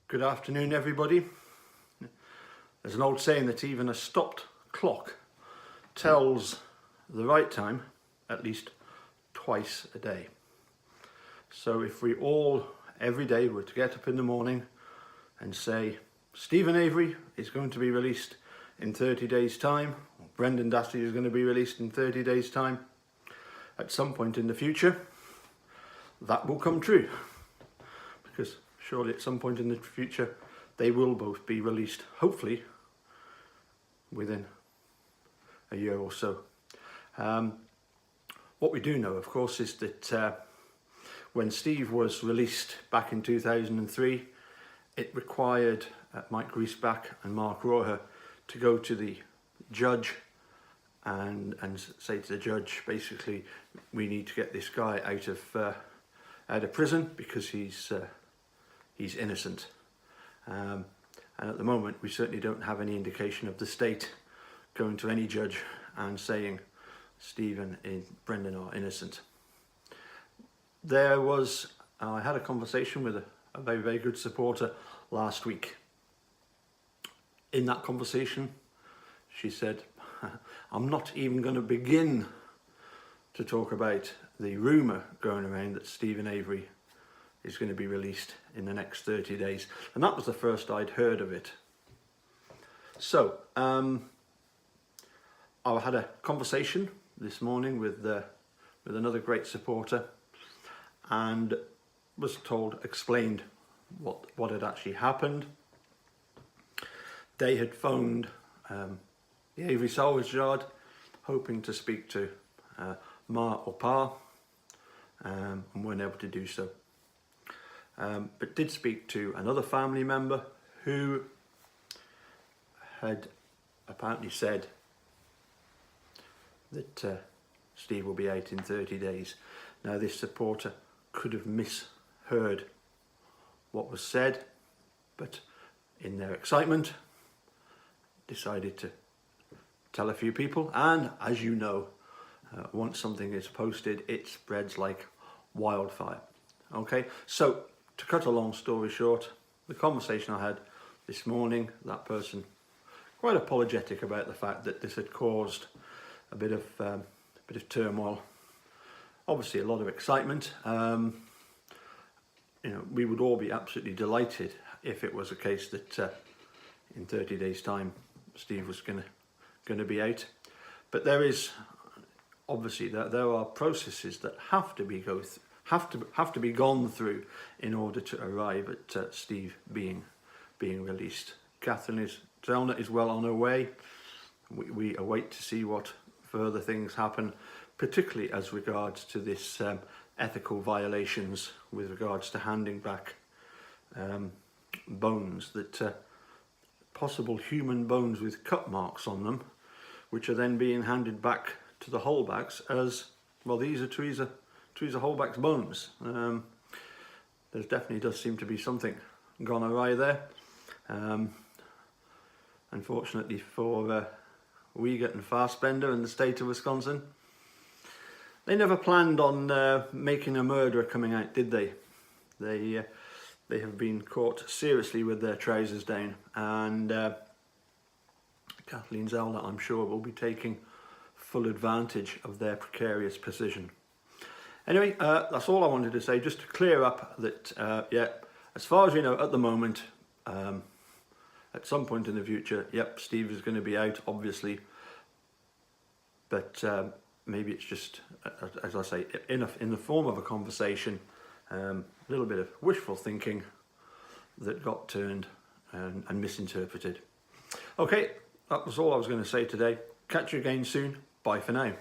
Good afternoon, everybody. There's an old saying that even a stopped clock tells the right time at least twice a day. So if we all, every day, were to get up in the morning and say, Stephen Avery is going to be released in 30 days' time, or Brendan Dassey is going to be released in 30 days' time, at some point in the future, that will come true. Because surely at some point in the future, they will both be released, hopefully, within a year or so. What we do know, of course, is that when Steve was released back in 2003, it required Mike Griesbach and Mark Roher to go to the judge and say to the judge, basically, we need to get this guy out of prison because he's innocent. And at the moment, we certainly don't have any indication of the state going to any judge and saying Stephen and Brendan are innocent. I had a conversation with a very, very good supporter last week. In that conversation, she said, I'm not even going to begin to talk about the rumour going around that Stephen Avery is going to be released in the next 30 days. And that was the first I'd heard of it. So, I had a conversation this morning with another great supporter and was explained what had actually happened. They had phoned the Avery Salvage Yard hoping to speak to Ma or Pa and weren't able to do so. But did speak to another family member who had apparently said that Steve will be out in 30 days. Now this supporter could have misheard what was said, but in their excitement decided to tell a few people, and as you know, once something is posted, it spreads like wildfire. Okay, so to cut a long story short, the conversation I had this morning, that person quite apologetic about the fact that this had caused a bit of turmoil. Obviously, a lot of excitement. We would all be absolutely delighted if it was a case that in 30 days' time, Steve was going to be out. But there is obviously there are processes that have to be gone through in order to arrive at Steve being released. Catherine is well on her way. We await to see what further things happen, particularly as regards to this ethical violations with regards to handing back bones, that possible human bones with cut marks on them, which are then being handed back to the Holbachs as, well, these are Teresa Holbach's bones. There definitely does seem to be something gone awry there. Unfortunately for Uyghur and Fassbender in the state of Wisconsin, they never planned on making a murderer coming out, did they? They have been caught seriously with their trousers down, and Kathleen Zellner, I'm sure, will be taking full advantage of their precarious position. Anyway, that's all I wanted to say, just to clear up that, as far as we know at the moment, at some point in the future, yep, Steve is going to be out, obviously, but maybe it's just, as I say, in the form of a conversation, a little bit of wishful thinking that got turned and misinterpreted. Okay, that was all I was going to say today. Catch you again soon. Bye for now.